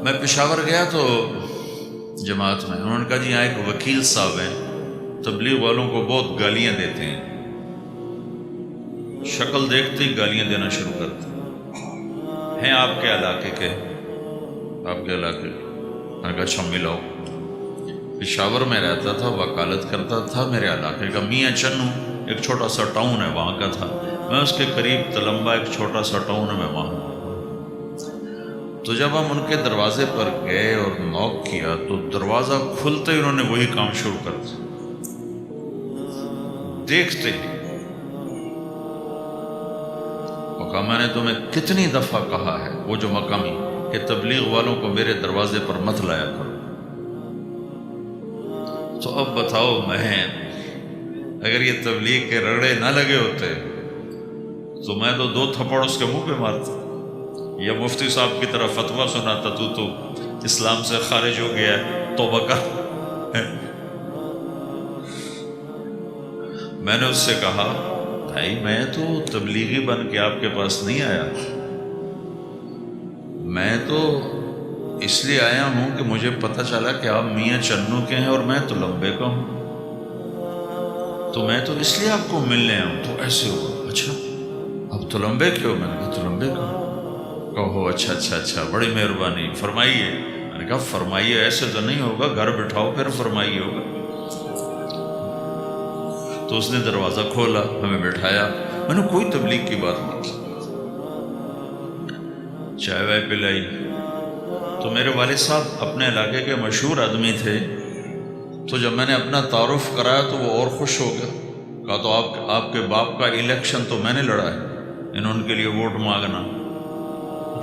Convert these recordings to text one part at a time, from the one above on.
میں پشاور گیا تو جماعت میں انہوں نے کہا جی یہاں ایک وکیل صاحب ہیں، تبلیغ والوں کو بہت گالیاں دیتے ہیں، شکل دیکھتے ہی گالیاں دینا شروع کرتے ہیں آپ کے علاقے کے؟ آپ کے علاقے کے؟ میں نے کہا اچھا ملاؤ۔ پشاور میں رہتا تھا، وکالت کرتا تھا، میرے علاقے کا میاں چنو ایک چھوٹا سا ٹاؤن ہے وہاں کا تھا، میں اس کے قریب تلمبا ایک چھوٹا سا ٹاؤن ہے میں وہاں۔ تو جب ہم ان کے دروازے پر گئے اور نوک کیا تو دروازہ کھلتے ہی انہوں نے وہی کام شروع کر دیا، دیکھتے ہی کہا میں نے تمہیں کتنی دفعہ کہا ہے، وہ جو مقامی، کہ تبلیغ والوں کو میرے دروازے پر مت لایا کرو۔ تو اب بتاؤ میں اگر یہ تبلیغ کے رگڑے نہ لگے ہوتے تو میں تو 2 تھپڑ اس کے منہ پہ مارتا، یا مفتی صاحب کی طرف فتویٰ سناتا تو اسلام سے خارج ہو گیا ہے، توبہ کر۔ میں نے اس سے کہا بھائی میں تو تبلیغی بن کے آپ کے پاس نہیں آیا، میں تو اس لیے آیا ہوں کہ مجھے پتہ چلا کہ آپ میاں چنو کے ہیں اور میں تلمبے کا ہوں، تو میں تو اس لیے آپ کو ملنے آیا ہوں۔ تو ایسے ہوا، اچھا اب تلمبے کے ہو؟ میں نے کہا تلمبے کا۔ کہو اچھا اچھا اچھا، بڑی مہربانی، فرمائیے۔ میں نے کہا فرمائیے ایسے تو نہیں ہوگا، گھر بٹھاؤ پھر فرمائیے ہوگا۔ تو اس نے دروازہ کھولا، ہمیں بٹھایا، میں نے کوئی تبلیغ کی بات نہیں کی، چائے وائے پلائی۔ تو میرے والد صاحب اپنے علاقے کے مشہور آدمی تھے، تو جب میں نے اپنا تعارف کرایا تو وہ اور خوش ہو گیا، کہا تو آپ کے باپ کا الیکشن تو میں نے لڑا ہے، انہوں کے لیے ووٹ مانگنا۔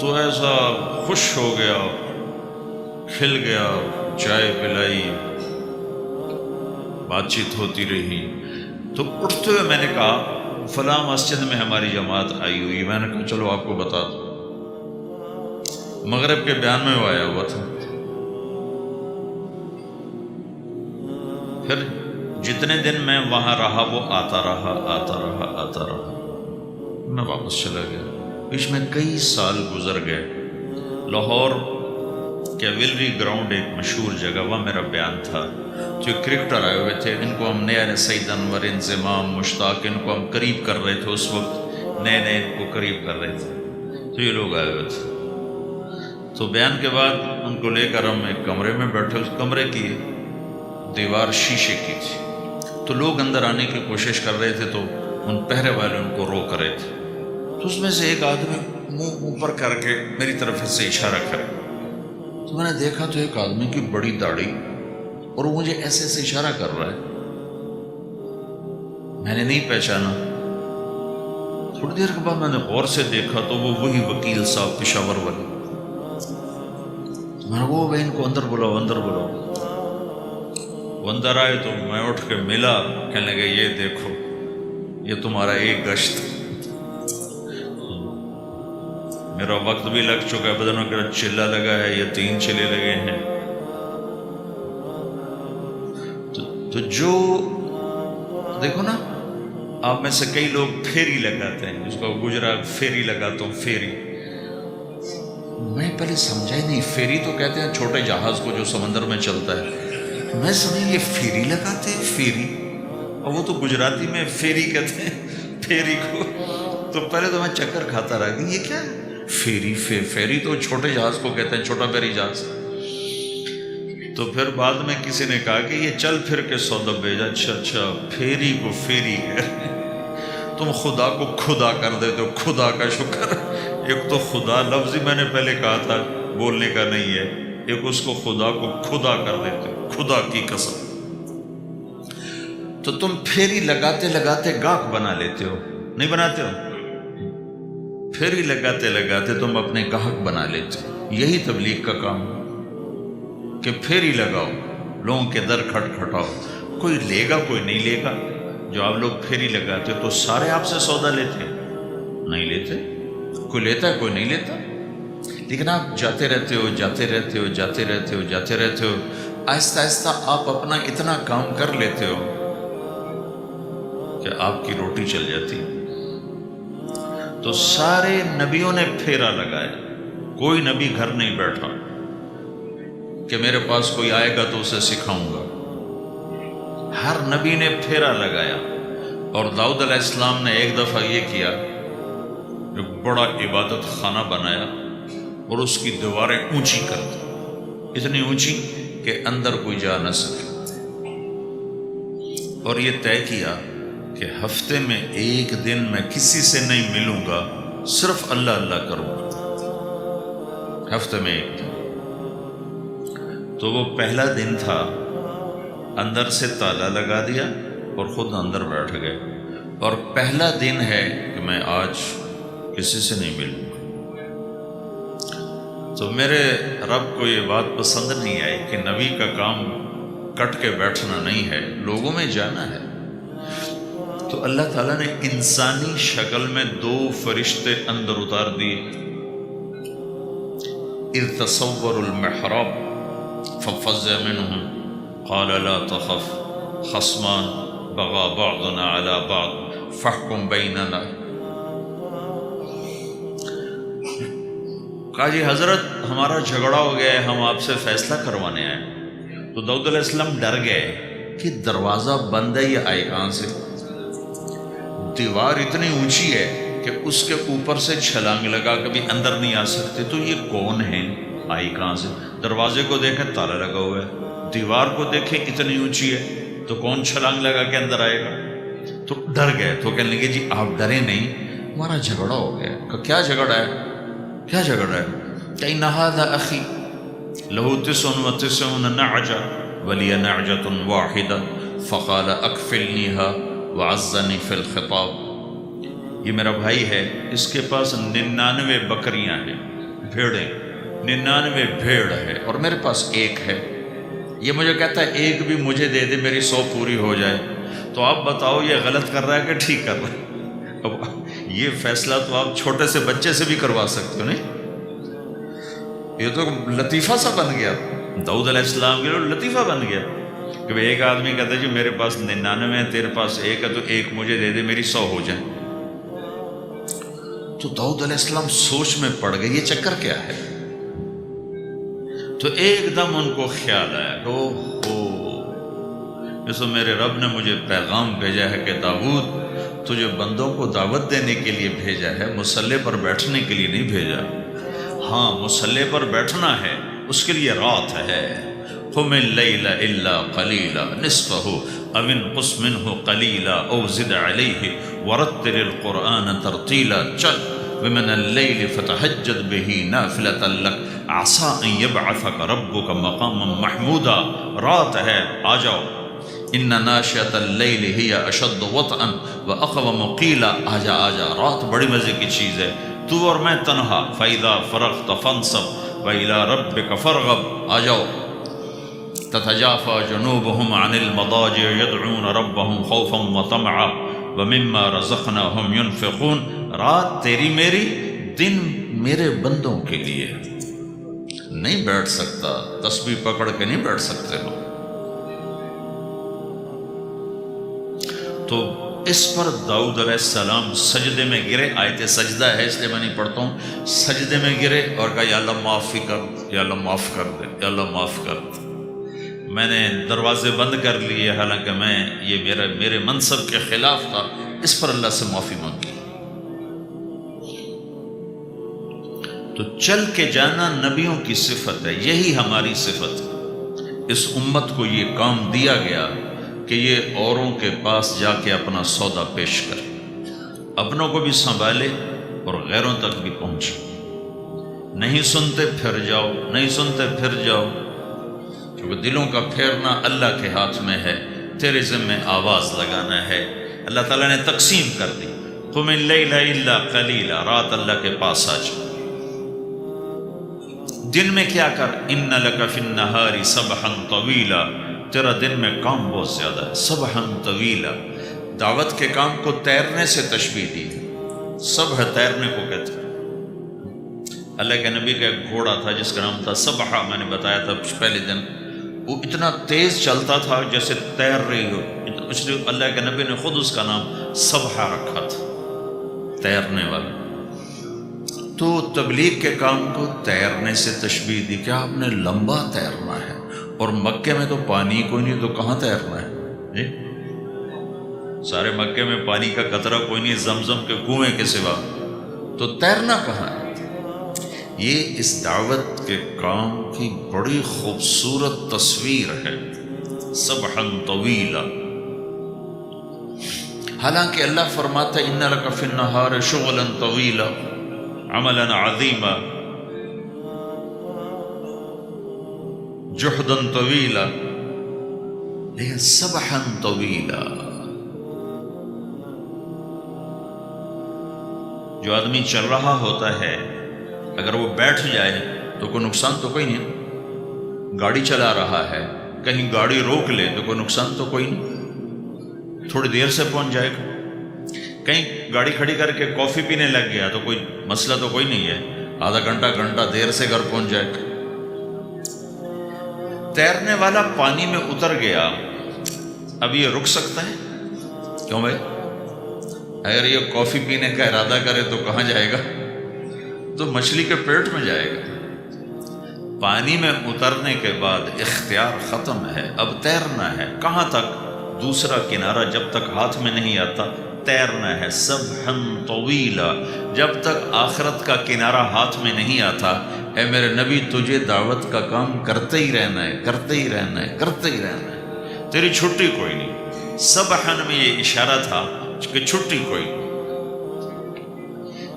تو ایسا خوش ہو گیا، کھل گیا، چائے پلائی، بات چیت ہوتی رہی۔ تو اٹھتے ہوئے میں نے کہا فلاں مسجد میں ہماری جماعت آئی ہوئی، میں نے کہا چلو آپ کو بتا دوں۔ مغرب کے بیان میں وہ آیا ہوا تھا۔ پھر جتنے دن میں وہاں رہا وہ آتا رہا آتا رہا آتا رہا، میں واپس چلا گیا۔ بیچ میں کئی سال گزر گئے۔ لاہور کیولری گراؤنڈ ایک مشہور جگہ، وہاں میرا بیان تھا۔ جو کرکٹر آئے ہوئے تھے، ان کو ہم نیا سعید انور، انضمام، مشتاق، ان کو ہم قریب کر رہے تھے، اس وقت نئے نئے ان کو قریب کر رہے تھے، تو یہ لوگ آئے ہوئے تھے۔ تو بیان کے بعد ان کو لے کر ہم ایک کمرے میں بیٹھے، اس کمرے کی دیوار شیشے کی تھی، تو لوگ اندر آنے کی کوشش کر رہے تھے، تو ان پہرے والے ان کو روک رہے تھے۔ تو اس میں سے ایک آدمی منہ اوپر کر کے میری طرف سے اشارہ کرے، تو میں نے دیکھا تو ایک آدمی کی بڑی داڑھی، اور وہ مجھے ایسے ایسے اشارہ کر رہا ہے، میں نے نہیں پہچانا۔ تھوڑی دیر کے بعد میں نے غور سے دیکھا تو وہ وہی وکیل صاحب پشاور والے، میں نے وہ ان کو اندر بلاؤ اندر بلاؤ۔ وہ اندر آئے تو میں اٹھ کے ملا، کہنے لگے یہ دیکھو یہ تمہارا ایک گشت، میرا وقت بھی لگ چکا ہے، بدنوں کا چلہ لگا ہے، یہ 3 چلے لگے ہیں۔ تو جو دیکھو نا، آپ میں سے کئی لوگ پھیری لگاتے ہیں، جس کو گجرا پھیری لگاتا ہوں، پھیری میں پہلے سمجھا ہی نہیں، فیری تو کہتے ہیں چھوٹے جہاز کو جو سمندر میں چلتا ہے، میں سمجھا یہ فیری لگاتے ہیں، فیری، اور وہ تو گجراتی میں فیری کہتے ہیں پھیری کو۔ تو پہلے تو میں چکر کھاتا رہا کہ یہ کیا ہے فیری، فیری تو چھوٹے جہاز کو کہتے ہیں، چھوٹا پیری جہاز۔ تو پھر بعد میں کسی نے کہا کہ یہ چل پھر کے سودا بھیجا، اچھا اچھا پھیری کو فیری ہے، تم خدا کو خدا کر دیتے ہو، خدا کا شکر۔ ایک تو خدا لفظ ہی میں نے پہلے کہا تھا بولنے کا نہیں ہے، ایک اس کو خدا کو خدا کر دیتے ہو، خدا کی قسم۔ تو تم پھیری لگاتے لگاتے گاہک بنا لیتے ہو، نہیں بناتے ہو؟ پھیری لگاتے لگاتے تم اپنے گاہک بنا لیتے ہو۔ یہی تبلیغ کا کام کہ پھیری لگاؤ، لوگوں کے در کھٹکھٹاؤ، کوئی لے گا کوئی نہیں لے گا۔ جو آپ لوگ پھیری لگاتے ہو تو سارے آپ سے سودا لیتے ہیں؟ نہیں لیتے، کوئی لیتا ہے کوئی نہیں لیتا، لیکن آپ جاتے رہتے ہو جاتے رہتے ہو جاتے رہتے ہو جاتے رہتے ہو، آہستہ آہستہ آپ اپنا اتنا کام کر لیتے ہو کہ آپ کی روٹی چل جاتی۔ تو سارے نبیوں نے پھیرا لگایا، کوئی نبی گھر نہیں بیٹھا، کہ میرے پاس کوئی آئے گا تو اسے سکھاؤں گا۔ ہر نبی نے پھیرا لگایا، اور داؤد علیہ السلام نے ایک دفعہ یہ کیا، ایک بڑا عبادت خانہ بنایا اور اس کی دیواریں اونچی کر دی، اتنی اونچی کہ اندر کوئی جا نہ سکے، اور یہ طے کیا کہ ہفتے میں ایک دن میں کسی سے نہیں ملوں گا، صرف اللہ اللہ کروں گا، ہفتے میں ایک دن۔ تو وہ پہلا دن تھا، اندر سے تالا لگا دیا اور خود اندر بیٹھ گئے، اور پہلا دن ہے کہ میں آج کسی سے نہیں ملوں گا۔ تو میرے رب کو یہ بات پسند نہیں آئی کہ نبی کا کام کٹ کے بیٹھنا نہیں ہے، لوگوں میں جانا ہے۔ تو اللہ تعالیٰ نے انسانی شکل میں 2 فرشتے اندر اتار دیے۔ اذ تصور المحراب ففزع منهم قال لا تخف خصمان بغى بعضنا على بعض فاحكم بيننا۔ کہا جی حضرت ہمارا جھگڑا ہو گیا ہے، ہم آپ سے فیصلہ کروانے آئے۔ تو داؤد علیہ السلام ڈر گئے کہ دروازہ بند ہے، یہ آئے کہاں سے؟ دیوار اتنی اونچی ہے کہ اس کے اوپر سے چھلانگ لگا کبھی اندر نہیں آ سکتے، تو یہ کون ہے، آئی کہاں سے؟ دروازے کو دیکھیں تالا لگا ہوا ہے، دیوار کو دیکھیں اتنی اونچی ہے، تو کون چھلانگ لگا کے اندر آئے گا؟ تو ڈر گئے۔ تو کہنے لگے جی آپ ڈرے نہیں، ہمارا جھگڑا ہو گیا۔ کہ کیا جھگڑا ہے؟ کیا جھگڑا ہے؟ کہ ان ھذا اخی لہ 99 نعجہ ولی نعجۃ واحدہ فقال اکفلنیھا وعزنی فی الخطاب۔ یہ میرا بھائی ہے، اس کے پاس 99 بکریاں ہیں، بھیڑیں، 99 بھیڑ ہے، اور میرے پاس ایک ہے۔ یہ مجھے کہتا ہے ایک بھی مجھے دے دے، میری 100 پوری ہو جائے۔ تو آپ بتاؤ یہ غلط کر رہا ہے کہ ٹھیک کر رہا ہے؟ اب یہ فیصلہ تو آپ چھوٹے سے بچے سے بھی کروا سکتے ہو، نہیں؟ یہ تو لطیفہ سا بن گیا، داؤد علیہ السلام کے لیے لطیفہ بن گیا کہ ایک آدمی کہتا ہے جی میرے پاس 99 ہے، تیرے پاس ایک ہے، تو ایک مجھے دے دے، میری 100 ہو جائے۔ تو داؤد علیہ السلام سوچ میں پڑ گئے یہ چکر کیا ہے۔ تو ایک دم ان کو خیال آیا کہ جیسے میرے رب نے مجھے پیغام بھیجا ہے کہ داؤد تجھے بندوں کو دعوت دینے کے لیے بھیجا ہے، مصلی پر بیٹھنے کے لیے نہیں بھیجا۔ ہاں مصلی پر بیٹھنا ہے، اس کے لیے رات ہے۔ قم اللیل الا قلیلا نصفہ او انقص منہ قلیلا او زد علیہ ورتل القرآن ترتیلا۔ چل ومن اللیل فتہجد بہ نافلۃ لک عسیٰ ان یبعثک ربک مقاما محمودا۔ رات ہے، آ جاؤ۔ ان ناشئۃ اللیل ہی اشد وطئا واقوم قیلا۔ آجا آجا، رات بڑی مزے کی چیز ہے، تو اور میں تنہا۔ فإذا فرغت فانصب وإلی ربک فارغب۔ آ جاؤ۔ تتجافى جنوبهم عن المضاجع يدعون ربهم خوفا وطمعا ومما رزقناهم ينفقون۔ رات تیری میری، دن میرے بندوں کے لیے۔ نہیں بیٹھ سکتا، تسبیح پکڑ کے نہیں بیٹھ سکتے ہو۔ تو اس پر داؤد علیہ السلام سجدے میں گرے۔ آیت سجدہ ہے اس لیے میں نہیں پڑھتا ہوں۔ سجدے میں گرے اور کہا یا اللہ معافی کر، یا اللہ معاف کر دے، یا اللہ معاف کر دے۔ میں نے دروازے بند کر لیے، حالانکہ میں یہ میرے منصب کے خلاف تھا، اس پر اللہ سے معافی مانگی۔ تو چل کے جانا نبیوں کی صفت ہے، یہی ہماری صفت ہے۔ اس امت کو یہ کام دیا گیا کہ یہ اوروں کے پاس جا کے اپنا سودا پیش کرے، اپنوں کو بھی سنبھالے اور غیروں تک بھی پہنچے۔ نہیں سنتے پھر جاؤ، نہیں سنتے پھر جاؤ، کیونکہ دلوں کا پھیرنا اللہ کے ہاتھ میں ہے، تیرے ذمہ آواز لگانا ہے۔ اللہ تعالیٰ نے تقسیم کر دی، قم اللیل الا قلیلا، رات اللہ کے پاس آ جا۔ دن میں کیا کر، ان لک فی النہار سبحا طویلا، تیرا دن میں کام بہت زیادہ ہے۔ سبحا طویلا، دعوت کے کام کو تیرنے سے تشبیہ دی، سبح تیرنے کو کہتے ہیں۔ اللہ کے نبی کا ایک گھوڑا تھا جس کا نام تھا سبحہ، میں نے بتایا تھا پہلے دن، وہ اتنا تیز چلتا تھا جیسے تیر رہی ہو، اس لیے اللہ کے نبی نے خود اس کا نام سبحہ رکھا تھا، تیرنے والا۔ تو تبلیغ کے کام کو تیرنے سے تشبیہ دی کہ آپ نے لمبا تیرنا ہے، اور مکے میں تو پانی کوئی نہیں، تو کہاں تیرنا ہے جی؟ سارے مکے میں پانی کا قطرہ کوئی نہیں زمزم کے کنویں کے سوا، تو تیرنا کہاں ہے؟ یہ اس دعوت کے کام کی بڑی خوبصورت تصویر ہے، سبحا طویلا۔ حالانکہ اللہ فرماتا ہے ان لک فی النہار شغلا طویلا عملا عظیما جہدا طویلا، لیکن سبحا طویلا، جو آدمی چل رہا ہوتا ہے اگر وہ بیٹھ جائے تو کوئی نقصان تو کوئی نہیں، گاڑی چلا رہا ہے کہیں گاڑی روک لے تو کوئی نقصان تو کوئی نہیں، تھوڑی دیر سے پہنچ جائے گا، کہیں گاڑی کھڑی کر کے کافی پینے لگ گیا تو کوئی مسئلہ تو کوئی نہیں ہے، آدھا گھنٹہ دیر سے گھر پہنچ جائے گا۔ تیرنے والا پانی میں اتر گیا، اب یہ رک سکتا ہے؟ کیوں بھائی؟ اگر یہ کافی پینے کا ارادہ کرے تو کہاں جائے گا؟ تو مچھلی کے پیٹ میں جائے گا۔ پانی میں اترنے کے بعد اختیار ختم ہے، اب تیرنا ہے۔ کہاں تک؟ دوسرا کنارہ جب تک ہاتھ میں نہیں آتا تیرنا ہے، سبحا طویلا، جب تک آخرت کا کنارہ ہاتھ میں نہیں آتا۔ اے میرے نبی تجھے دعوت کا کام کرتے ہی رہنا ہے، کرتے ہی رہنا ہے، کرتے ہی رہنا ہے، تیری چھٹی کوئی نہیں۔ سبحا میں یہ اشارہ تھا کہ چھٹی کوئی نہیں،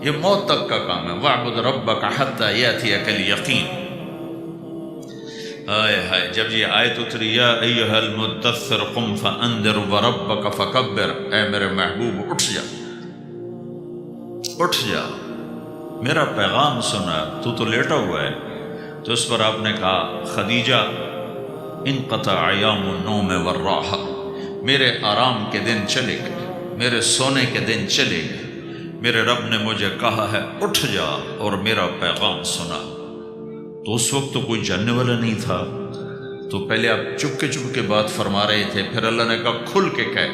یہ موت تک کا کام ہے۔ وَاعْبُدْ رَبَّكَ حَتَّى يَأْتِيَكَ الْيَقِينُ۔ ہائے ہائے، جب یہ آیت اتری یا ایھا المدثر قم فانذر وربک فکبر، اے میرے محبوب اٹھ جا، اٹھ جا، میرا پیغام سنا، تو لیٹا ہوا ہے۔ تو اس پر آپ نے کہا خدیجہ انقطع ایام النوم والراحہ، میرے آرام کے دن چلے گئے، میرے سونے کے دن چلے گئے، میرے رب نے مجھے کہا ہے اٹھ جا اور میرا پیغام سنا۔ تو اس وقت تو کوئی جاننے والا نہیں تھا، تو پہلے آپ چپ کے بات فرما رہے تھے، پھر اللہ نے کہا کھل کے کہہ،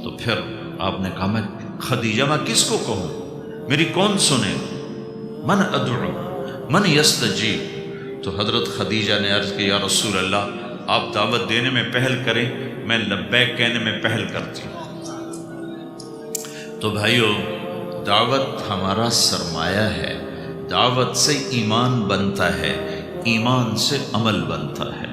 تو پھر آپ نے کہا میں خدیجہ میں کس کو کہوں، میری کون سنے، من ادعو من یستجیب۔ تو حضرت خدیجہ نے عرض کی یا رسول اللہ آپ دعوت دینے میں پہل کریں، میں لبیک کہنے میں پہل کرتی ہوں۔ تو بھائیو، دعوت ہمارا سرمایہ ہے، دعوت سے ایمان بنتا ہے، ایمان سے عمل بنتا ہے۔